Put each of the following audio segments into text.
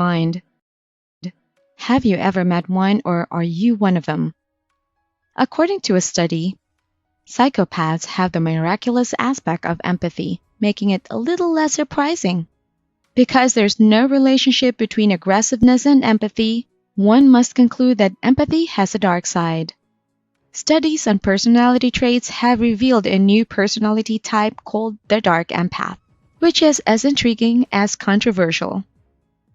mind. Have you ever met one, or are you one of them? According to a study, psychopaths have the miraculous aspect of empathy, making it a little less surprising. Because there's no relationship between aggressiveness and empathy, one must conclude that empathy has a dark side. Studies on personality traits have revealed a new personality type called the dark empath, which is as intriguing as controversial.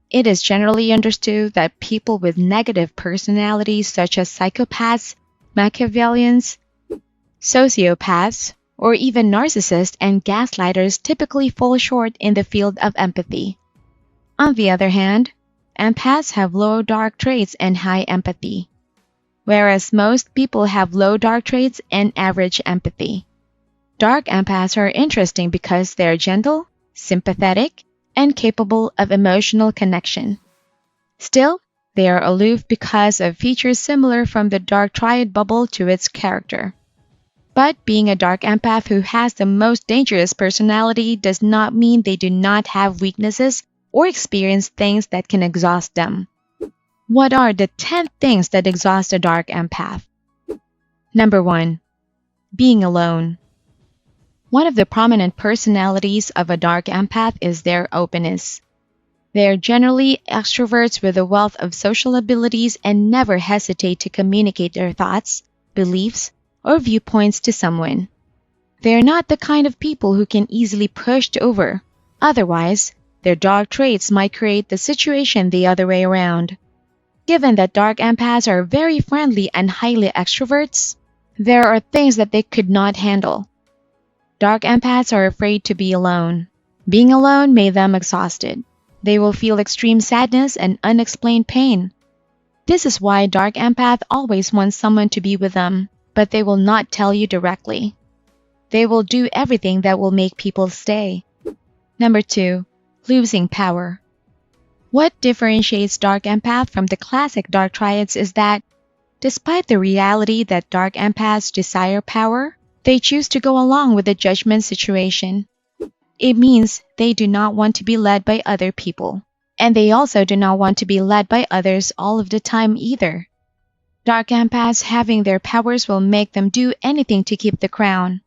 It is generally understood that people with negative personalities such as psychopaths, Machiavellians, sociopaths, or even narcissists and gaslighters typically fall short in the field of empathy. On the other hand, empaths have low dark traits and high empathy, whereas most people have low dark traits and average empathy. Dark empaths are interesting because they're gentle, sympathetic, and capable of emotional connection. Still, they are aloof because of features similar from the dark triad bubble to its character. But being a dark empath who has the most dangerous personality does not mean they do not have weaknesses or experience things that can exhaust them. What are the 10 things that exhaust a dark empath? Number 1. Being alone. One of the prominent personalities of a dark empath is their openness. They are generally extroverts with a wealth of social abilities and never hesitate to communicate their thoughts, beliefs, or viewpoints to someone. They are not the kind of people who can easily pushed over. Otherwise, their dark traits might create the situation the other way around. Given that dark empaths are very friendly and highly extroverts, there are things that they could not handle. Dark empaths are afraid to be alone. Being alone made them exhausted. They will feel extreme sadness and unexplained pain. This is why dark empath always wants someone to be with them, but they will not tell you directly. They will do everything that will make people stay. Number 2. Losing power. What differentiates dark empath from the classic dark triads is that, despite the reality that dark empaths desire power, they choose to go along with the judgment situation. It means they do not want to be led by other people, and they also do not want to be led by others all of the time either. Dark empaths having their powers will make them do anything to keep the crown.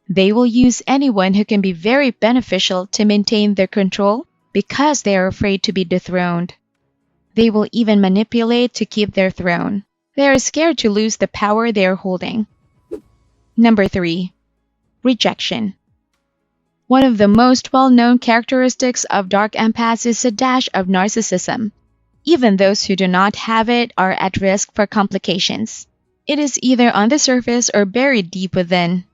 They will use anyone who can be very beneficial to maintain their control because they are afraid to be dethroned. They will even manipulate to keep their throne. They are scared to lose the power they are holding. Number 3. Rejection. One of the most well-known characteristics of dark empaths is a dash of narcissism. Even those who do not have it are at risk for complications. It is either on the surface or buried deep within.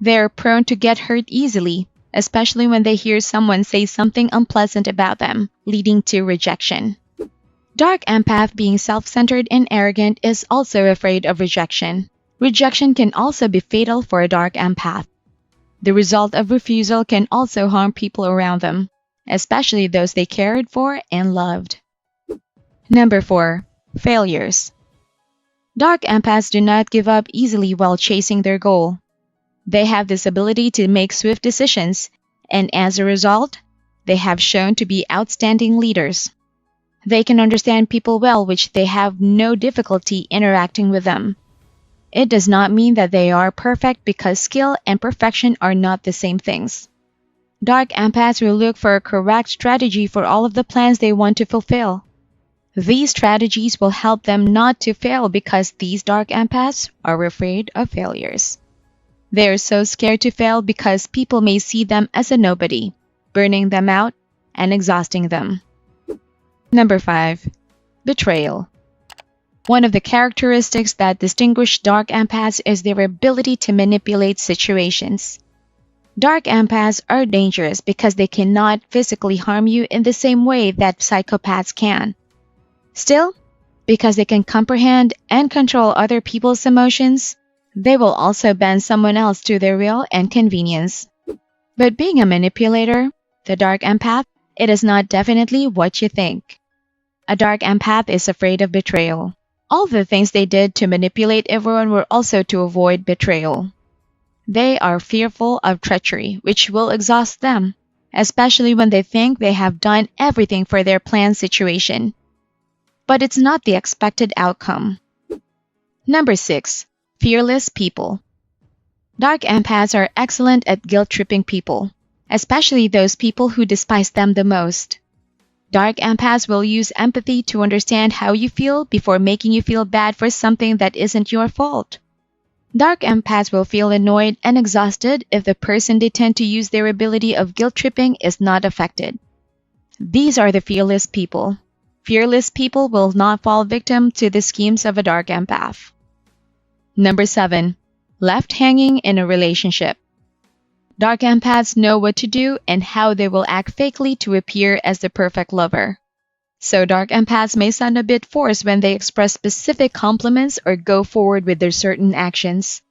They are prone to get hurt easily, especially when they hear someone say something unpleasant about them, leading to rejection. Dark empath, being self-centered and arrogant, is also afraid of rejection. Rejection can also be fatal for a dark empath. The result of refusal can also harm people around them, especially those they cared for and loved. Number 4. Failures. Dark empaths do not give up easily while chasing their goal. They have this ability to make swift decisions, and as a result, they have shown to be outstanding leaders. They can understand people well, which they have no difficulty interacting with them. It does not mean that they are perfect because skill and perfection are not the same things. Dark empaths will look for a correct strategy for all of the plans they want to fulfill. These strategies will help them not to fail because these dark empaths are afraid of failures. They are so scared to fail because people may see them as a nobody, burning them out and exhausting them. Number 5. Betrayal. One of the characteristics that distinguish dark empaths is their ability to manipulate situations. Dark empaths are dangerous because they cannot physically harm you in the same way that psychopaths can. Still, because they can comprehend and control other people's emotions, they will also bend someone else to their will and convenience. But being a manipulator, the dark empath, it is not definitely what you think. A dark empath is afraid of betrayal. All the things they did to manipulate everyone were also to avoid betrayal. They are fearful of treachery, which will exhaust them. especially when they think they have done everything for their planned situation. But it's not the expected outcome. Number 6. Fearless people. Dark empaths are excellent at guilt-tripping people, especially those people who despise them the most. Dark empaths will use empathy to understand how you feel before making you feel bad for something that isn't your fault. Dark empaths will feel annoyed and exhausted if the person they tend to use their ability of guilt-tripping is not affected. These are the fearless people. Fearless people will not fall victim to the schemes of a dark empath. Number 7. Left hanging in a relationship. Dark empaths know what to do and how they will act fakely to appear as the perfect lover. So dark empaths may sound a bit forced when they express specific compliments or go forward with their certain actions.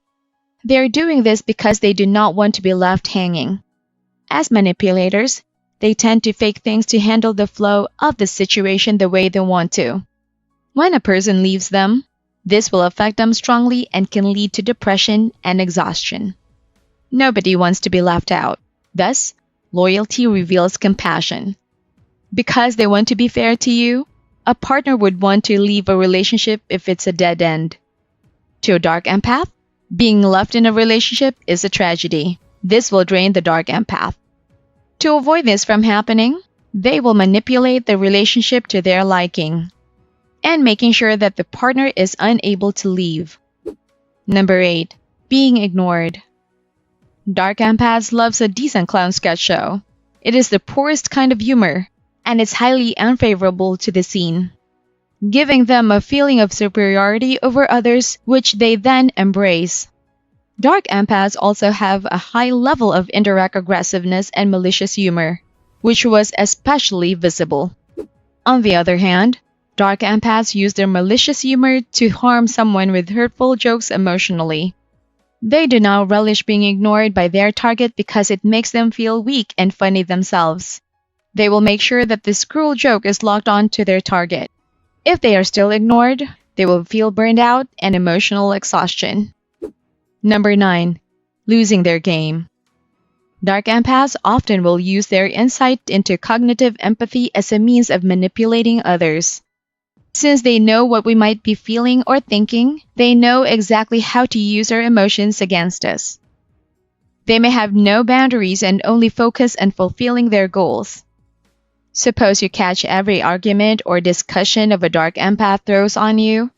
They are doing this because they do not want to be left hanging. As manipulators, they tend to fake things to handle the flow of the situation the way they want to. When a person leaves them, this will affect them strongly and can lead to depression and exhaustion. Nobody wants to be left out. Thus, loyalty reveals compassion. Because they want to be fair to you, a partner would want to leave a relationship if it's a dead end. To a dark empath, being left in a relationship is a tragedy. This will drain the dark empath. To avoid this from happening, they will manipulate the relationship to their liking and making sure that the partner is unable to leave. Number 8. Being ignored. Dark empaths loves a decent clown sketch show. It is the poorest kind of humor, and it's highly unfavorable to the scene, giving them a feeling of superiority over others, which they then embrace. Dark empaths also have a high level of indirect aggressiveness and malicious humor, which was especially visible. On the other hand, dark empaths use their malicious humor to harm someone with hurtful jokes emotionally. They do not relish being ignored by their target because it makes them feel weak and funny themselves. They will make sure that this cruel joke is locked on to their target. If they are still ignored, they will feel burned out and emotional exhaustion. Number 9. Losing their game. Dark empaths often will use their insight into cognitive empathy as a means of manipulating others. Since they know what we might be feeling or thinking, they know exactly how to use our emotions against us. They may have no boundaries and only focus on fulfilling their goals. Suppose you catch every argument or discussion of a dark empath throws on you.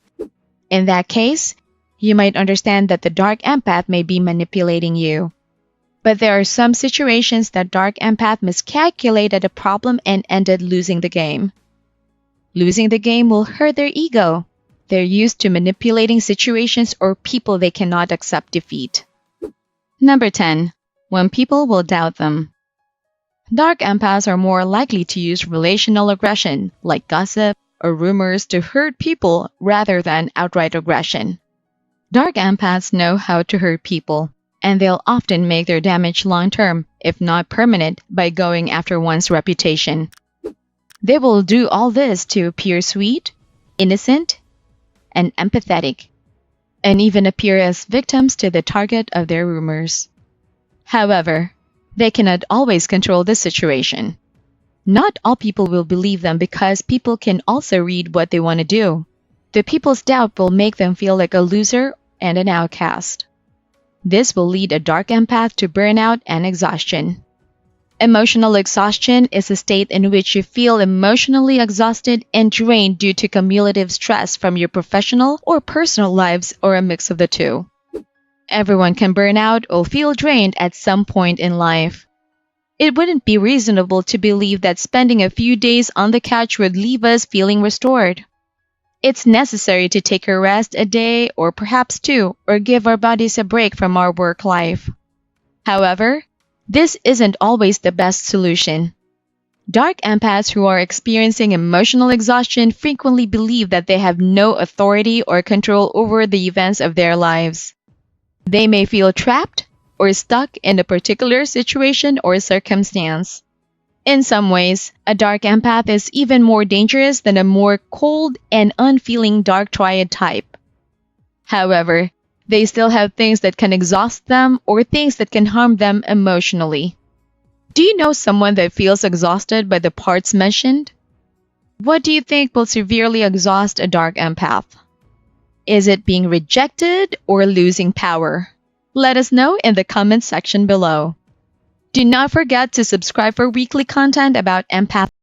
In that case, you might understand that the dark empath may be manipulating you. But there are some situations that dark empath miscalculated a problem and ended losing the game. Losing the game will hurt their ego. They're used to manipulating situations or people they cannot accept defeat. Number 10. When people will doubt them. Dark empaths are more likely to use relational aggression, like gossip or rumors, to hurt people rather than outright aggression. Dark empaths know how to hurt people, and they'll often make their damage long-term, if not permanent, by going after one's reputation. They will do all this to appear sweet, innocent, and empathetic, and even appear as victims to the target of their rumors. However, they cannot always control the situation. Not all people will believe them because people can also read what they want to do. The people's doubt will make them feel like a loser and an outcast. This will lead a dark empath to burnout and exhaustion. Emotional exhaustion is a state in which you feel emotionally exhausted and drained due to cumulative stress from your professional or personal lives or a mix of the two. Everyone can burn out or feel drained at some point in life. It wouldn't be reasonable to believe that spending a few days on the couch would leave us feeling restored. It's necessary to take a rest a day or perhaps two, or give our bodies a break from our work life. However, this isn't always the best solution. Dark empaths who are experiencing emotional exhaustion frequently believe that they have no authority or control over the events of their lives. They may feel trapped or stuck in a particular situation or circumstance. In some ways, a dark empath is even more dangerous than a more cold and unfeeling dark triad type. However, they still have things that can exhaust them or things that can harm them emotionally. Do you know someone that feels exhausted by the parts mentioned? What do you think will severely exhaust a dark empath? Is it being rejected or losing power? Let us know in the comments section below. Do not forget to subscribe for weekly content about empath.